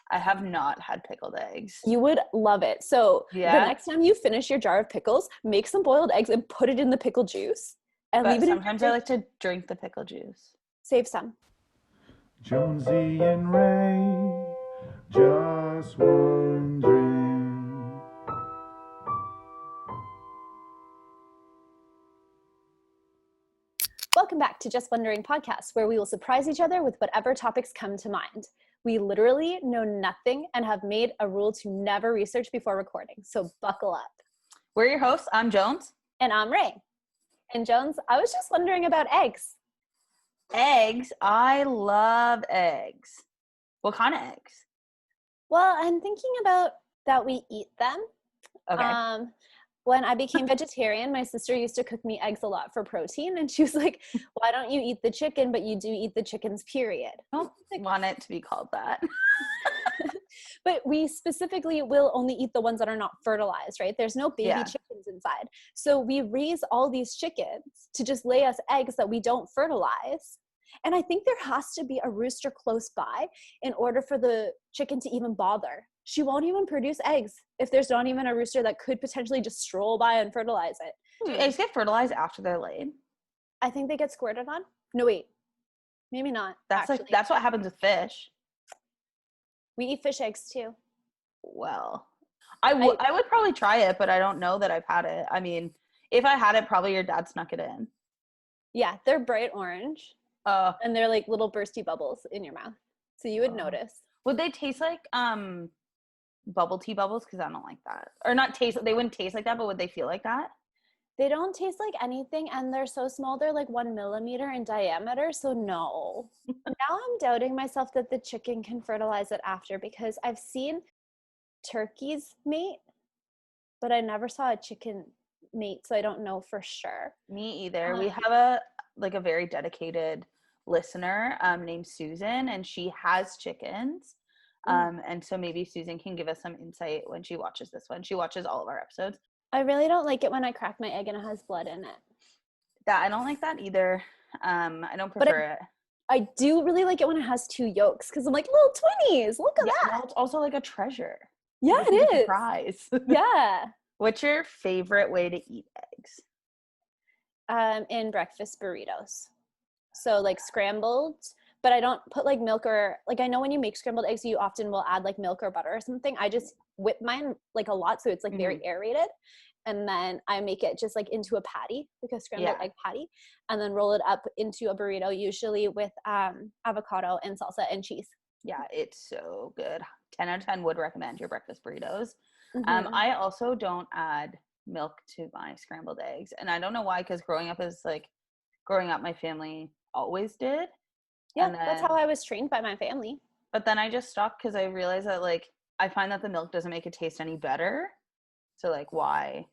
I have not had pickled eggs. You would love it. So the Yeah. next time you finish your jar of pickles, make some boiled eggs and put it in the pickle juice and But leave it in sometimes your I fridge. like to drink the pickle juice. Save some. Jonesy and Ray, just wondering. Welcome back to Just Wondering podcast, where we will surprise each other with whatever topics come to mind. We literally know nothing and have made a rule to never research before recording, so buckle up. We're your hosts. I'm Jones. And I'm Ray. And Jones, I was just wondering about eggs. Eggs. I love eggs. What kind of eggs? Well, I'm thinking about that we eat them. Okay. When I became vegetarian, my sister used to cook me eggs a lot for protein. And she was like, why don't you eat the chicken, but you do eat the chickens, period. I don't want it to be called that. But we specifically will only eat the ones that are not fertilized, right? There's no baby chickens inside. So we raise all these chickens to just lay us eggs that we don't fertilize. And I think there has to be a rooster close by in order for the chicken to even bother. She won't even produce eggs if there's not even a rooster that could potentially just stroll by and fertilize it. Do eggs get fertilized after they're laid? I think they get squirted on. No, wait. Maybe not. That's actually. that's what happens with fish. We eat fish eggs too. Well, I would probably try it, but I don't know that I've had it. I mean, if I had it, probably your dad snuck it in. Yeah, they're bright orange. And they're like little bursty bubbles in your mouth. So you would notice. Would they taste like bubble tea bubbles? Because I don't like that. Or not taste, they wouldn't taste like that, but would they feel like that? They don't taste like anything, and they're so small, they're like 1 millimeter in diameter, so no. Now I'm doubting myself that the chicken can fertilize it after, because I've seen turkeys mate, but I never saw a chicken mate, so I don't know for sure. Me either. We have a very dedicated listener named Susan, and she has chickens. And so maybe Susan can give us some insight when she watches this one. She watches all of our episodes. I really don't like it when I crack my egg and it has blood in it. That I don't like that either. I don't prefer it. I do really like it when it has 2 yolks, because I'm like, little twinnies, look at that. Well, it's also like a treasure. Yeah, it's it a is. Surprise. Yeah. What's your favorite way to eat eggs? In breakfast burritos. So like scrambled, but I don't put like milk or like, I know when you make scrambled eggs, you often will add like milk or butter or something. I just whip mine like a lot, so it's like very aerated. And then I make it just like into a patty, like a scrambled egg patty, and then roll it up into a burrito, usually with avocado and salsa and cheese. Yeah, it's so good. 10 out of 10 would recommend your breakfast burritos. I also don't add milk to my scrambled eggs, and I don't know why, because growing up my family always did. Yeah, that's how I was trained by my family. But then I just stopped because I realized that like I find that the milk doesn't make it taste any better. So like, why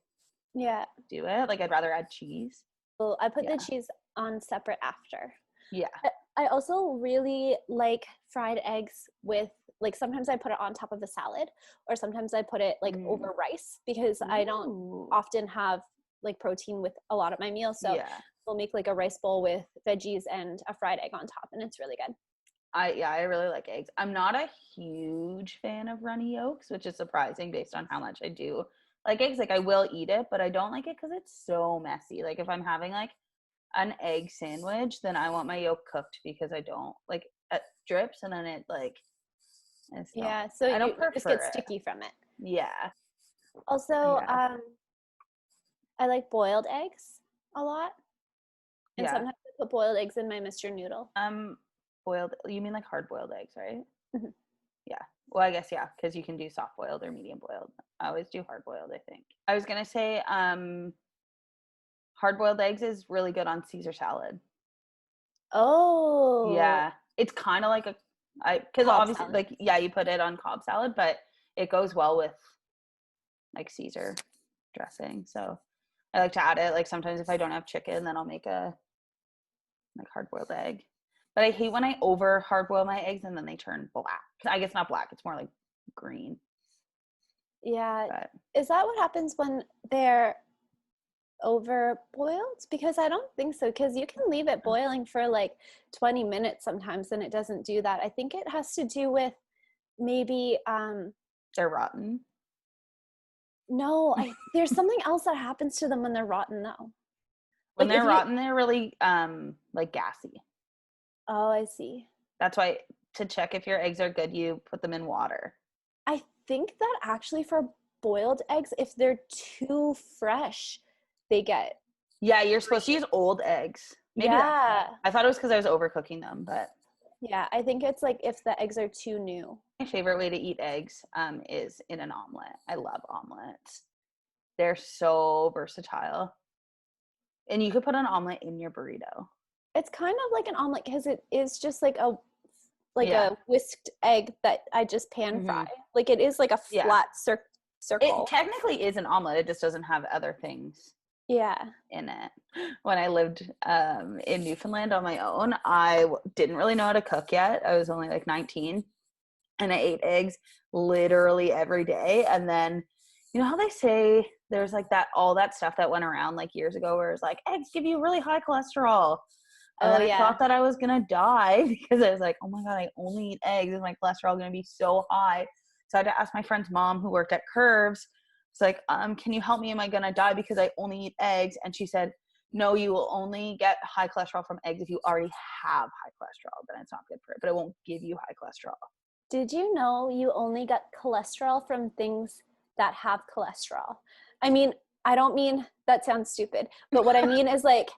do it? Like, I'd rather add cheese. Well, I put the cheese on separate after. Yeah. I also really like fried eggs with, like, sometimes I put it on top of a salad, or sometimes I put it like over rice, because I don't often have like protein with a lot of my meals. So we'll make like a rice bowl with veggies and a fried egg on top, and it's really good. I really like eggs. I'm not a huge fan of runny yolks, which is surprising based on how much I do like eggs. Like, I will eat it, but I don't like it because it's so messy. Like, if I'm having like an egg sandwich, then I want my yolk cooked, because I don't like it drips and then it like so I don't you just get sticky from it. Also I like boiled eggs a lot, and sometimes I put boiled eggs in my Mr. Noodle. Boiled, you mean like hard boiled eggs, right? Yeah. Well, I guess because you can do soft boiled or medium boiled. I always do hard boiled, I think. I was gonna say hard boiled eggs is really good on Caesar salad. Oh. Yeah. It's kind of like because obviously salad. Like, you put it on Cobb salad, but it goes well with like Caesar dressing. So I like to add it. Like, sometimes if I don't have chicken, then I'll make a like hard boiled egg. But I hate when I over hard boil my eggs and then they turn black. I guess not black, it's more like green. Yeah. But is that what happens when they're over boiled? Because I don't think so, because you can leave it boiling for like 20 minutes sometimes and it doesn't do that. I think it has to do with maybe They're rotten. no, there's something else that happens to them when they're rotten though. When Like they're rotten, they're really like gassy. Oh, I see. That's why to check if your eggs are good, you put them in water. I think that actually for boiled eggs, if they're too fresh, they get. Yeah, you're supposed to use old eggs. Maybe yeah. I thought it was because I was overcooking them, but Yeah, I think it's like if the eggs are too new. my favorite way to eat eggs is in an omelet. I love omelets. They're so versatile. And you could put an omelet in your burrito. It's kind of like an omelet because it is just like a Yeah. whisked egg that I just pan fry. Like it is like a flat circle. It technically is an omelet. It just doesn't have other things in it. When I lived in Newfoundland on my own, I didn't really know how to cook yet. I was only like 19 and I ate eggs literally every day. And then, you know how they say there's like that, all that stuff that went around like years ago where it's like eggs give you really high cholesterol. And then I thought that I was going to die because I was like, oh my God, I only eat eggs. Is my cholesterol going to be so high? So I had to ask my friend's mom who worked at Curves. It's like, can you help me? Am I going to die because I only eat eggs? And she said, no, you will only get high cholesterol from eggs if you already have high cholesterol. Then it's not good for it, but it won't give you high cholesterol. Did you know you only get cholesterol from things that have cholesterol? I mean, I don't mean, that sounds stupid, but what I mean is like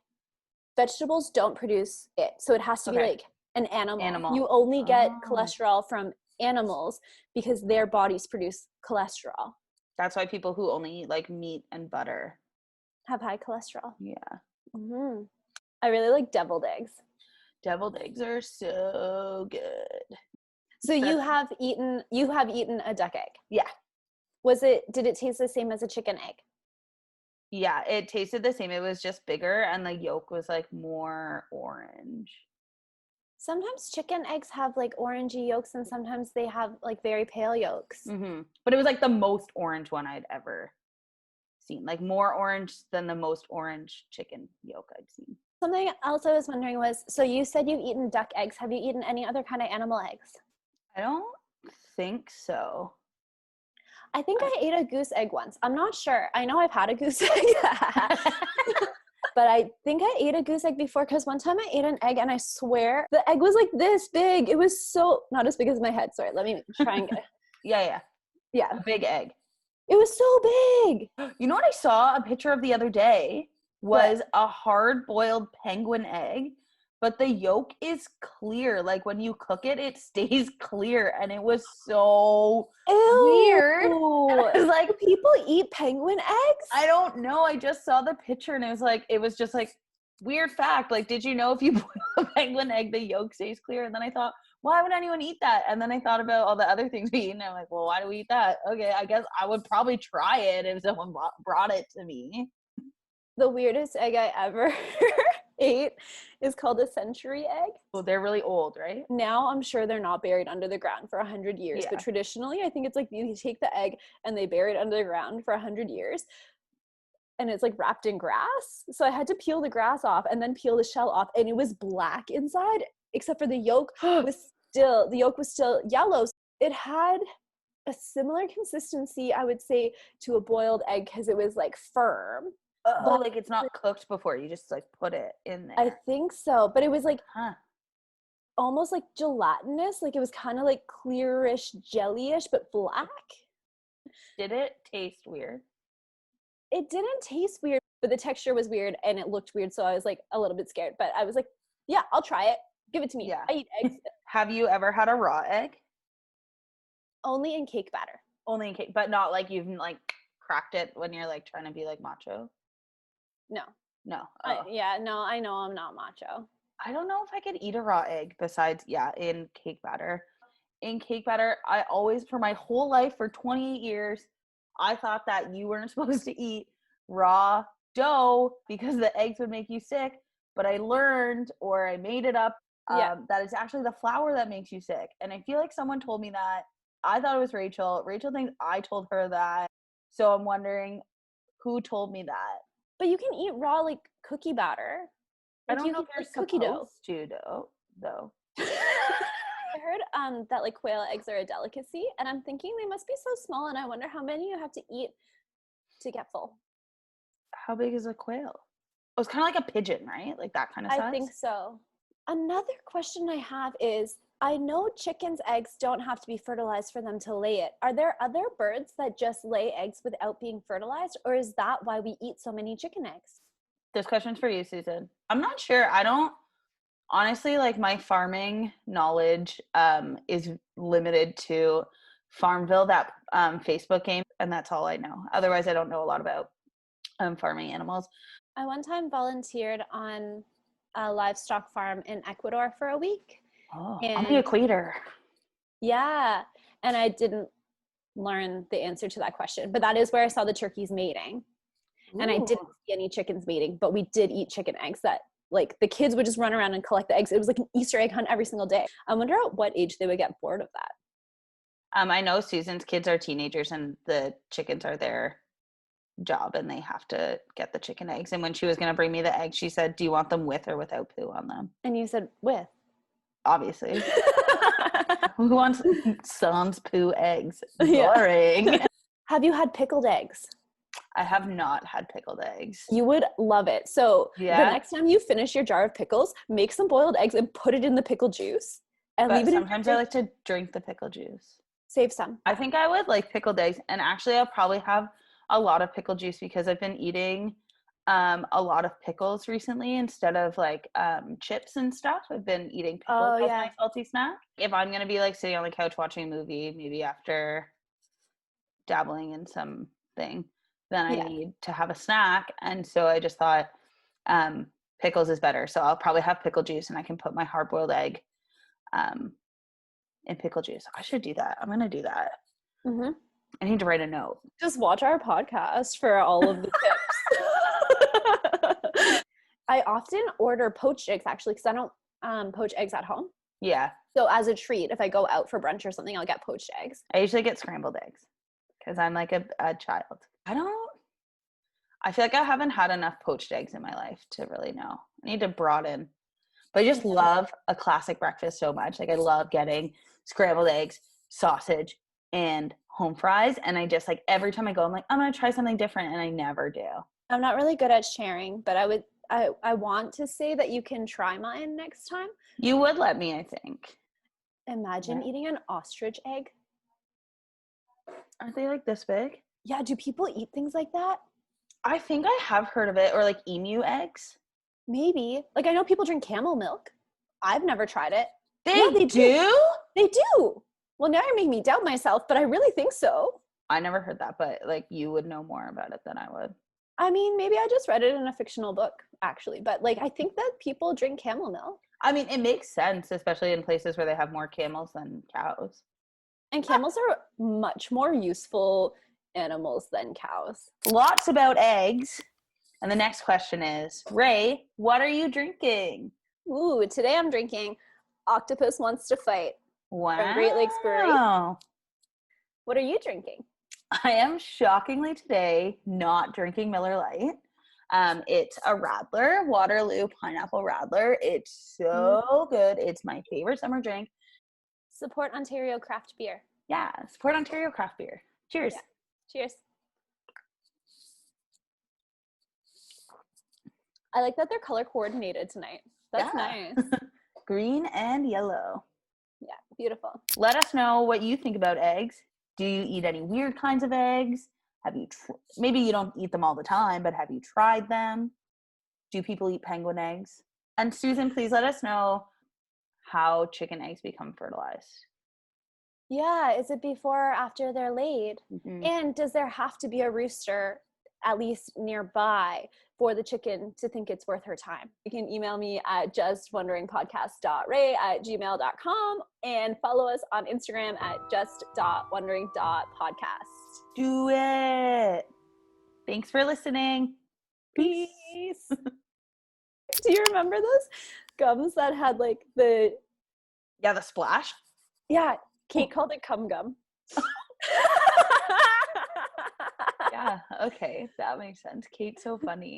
vegetables don't produce it. So it has to be like an animal. You only get cholesterol from animals because their bodies produce cholesterol. That's why people who only eat like meat and butter have high cholesterol. Yeah. Mm-hmm. I really like deviled eggs. Deviled eggs are so good. So you have eaten a duck egg? Yeah. Did it taste the same as a chicken egg? Yeah, it tasted the same. It was just bigger and the yolk was like more orange. Sometimes chicken eggs have like orangey yolks and sometimes they have like very pale yolks. Mm-hmm. But it was like the most orange one I'd ever seen. Like more orange than the most orange chicken yolk I'd seen. Something else I was wondering was, so you said you've eaten duck eggs. Have you eaten any other kind of animal eggs? I don't think so. I think I ate a goose egg once. I'm not sure. I know I've had a goose egg. But I think I ate a goose egg before because one time I ate an egg and I swear the egg was like this big. It was so, not as big as my head. Sorry, let me try and get it. Yeah. A big egg. It was so big. You know what I saw a picture of the other day was a hard-boiled penguin egg, but the yolk is clear. Like when you cook it, it stays clear, and it was so weird. And I was like, people eat penguin eggs? I don't know. I just saw the picture, and it was just like, weird fact. Like, did you know if you boil a penguin egg, the yolk stays clear? And then I thought, why would anyone eat that? And then I thought about all the other things we eat, and I'm like, well, why do we eat that? Okay, I guess I would probably try it if someone brought it to me. The weirdest egg I ever ate is called a century egg. Well, they're really old, right? Now I'm sure they're not buried under the ground for 100 years, but traditionally I think it's like you take the egg and they bury it under the ground for 100 years. And it's like wrapped in grass. So I had to peel the grass off and then peel the shell off, and it was black inside, except for the yolk was still yellow. It had a similar consistency, I would say, to a boiled egg because it was like firm. But like it's not cooked before, you just like put it in there. I think so, but it was like almost like gelatinous, like it was kind of like clearish, jellyish, but black. Did it taste weird? It didn't taste weird, but the texture was weird and it looked weird, so I was like a little bit scared, but I was like, yeah, I'll try it. Give it to me. I eat eggs. Have you ever had a raw egg? Only in cake batter. Only in cake, but not like you've like cracked it when you're like trying to be like macho? No. Oh. No, I know I'm not macho. I don't know if I could eat a raw egg besides, in cake batter. In cake batter, I always, for my whole life, for 28 years, I thought that you weren't supposed to eat raw dough because the eggs would make you sick. But I learned, or I made it up, that it's actually the flour that makes you sick. And I feel like someone told me that. I thought it was Rachel. Rachel thinks I told her that. So I'm wondering who told me that. But you can eat raw like cookie batter. Like, I don't know if you're supposed to though. I heard that like quail eggs are a delicacy, and I'm thinking they must be so small, and I wonder how many you have to eat to get full. How big is a quail? Oh, it's kind of like a pigeon, right? Like that kind of size? I think so. Another question I have is, I know chickens' eggs don't have to be fertilized for them to lay it. Are there other birds that just lay eggs without being fertilized, or is that why we eat so many chicken eggs? This question's for you, Susan. I'm not sure. I don't honestly, like, my farming knowledge is limited to Farmville, that Facebook game, and that's all I know. Otherwise, I don't know a lot about farming animals. I one time volunteered on a livestock farm in Ecuador for a week. Oh, on the equator. Yeah, and I didn't learn the answer to that question, but that is where I saw the turkeys mating. Ooh. And I didn't see any chickens mating, but we did eat chicken eggs that, like, the kids would just run around and collect the eggs. It was like an Easter egg hunt every single day. I wonder at what age they would get bored of that. I know Susan's kids are teenagers and the chickens are their job and they have to get the chicken eggs. And when she was going to bring me the eggs, she said, do you want them with or without poo on them? And you said with. Obviously. Who wants sans poo eggs? Boring. Yeah. Have you had pickled eggs? I have not had pickled eggs. You would love it. So the next time you finish your jar of pickles, make some boiled eggs and put it in the pickle juice. And leave it. Sometimes I like to drink the pickle juice. Save some. I think I would like pickled eggs. And actually, I'll probably have a lot of pickle juice because I've been eating a lot of pickles recently instead of like chips and stuff. I've been eating pickles as my salty snack. If I'm going to be like sitting on the couch watching a movie, maybe after dabbling in something, then I need to have a snack. And so I just thought pickles is better. So I'll probably have pickle juice and I can put my hard-boiled egg in pickle juice. I should do that. I'm going to do that. Mm-hmm. I need to write a note. Just watch our podcast for all of the tips. I often order poached eggs, actually, because I don't poach eggs at home. Yeah. So as a treat, if I go out for brunch or something, I'll get poached eggs. I usually get scrambled eggs because I'm like a child. I feel like I haven't had enough poached eggs in my life to really know. I need to broaden. But I just love a classic breakfast so much. Like, I love getting scrambled eggs, sausage, and home fries. And I just, like, every time I go, I'm like, I'm going to try something different. And I never do. I'm not really good at sharing, but I want to say that you can try mine next time. You would let me, I think. Imagine eating an ostrich egg. Aren't they like this big? Yeah. Do people eat things like that? I think I have heard of it. Or like emu eggs. Maybe. Like, I know people drink camel milk. I've never tried it. They do? They do. Well, now you're making me doubt myself, but I really think so. I never heard that, but like, you would know more about it than I would. I mean, maybe I just read it in a fictional book, actually. But like, I think that people drink camel milk. I mean, it makes sense, especially in places where they have more camels than cows. And camels are much more useful animals than cows. Lots about eggs. And the next question is, Ray, what are you drinking? Ooh, today I'm drinking Octopus Wants to Fight. Wow. From Great Lakes Brewery. What are you drinking? I am shockingly today not drinking Miller Lite. It's a Radler, Waterloo Pineapple Radler. It's so good. It's my favorite summer drink. Support Ontario craft beer. Yeah, support Ontario craft beer. Cheers. Yeah. Cheers. I like that they're color coordinated tonight. That's nice. Green and yellow. Yeah, beautiful. Let us know what you think about eggs. Do you eat any weird kinds of eggs? Have you maybe you don't eat them all the time, but have you tried them? Do people eat penguin eggs? And Susan, please let us know how chicken eggs become fertilized. Yeah, is it before or after they're laid? Mm-hmm. And does there have to be a rooster at least nearby for the chicken to think it's worth her time? You can email me at justwonderingpodcast.ray@gmail.com and follow us on Instagram at just.wondering.podcast. Do it. Thanks for listening. Peace. Do you remember those gums that had like the splash? Yeah, Kate called it cum gum. Yeah, okay, that makes sense. Kate's so funny.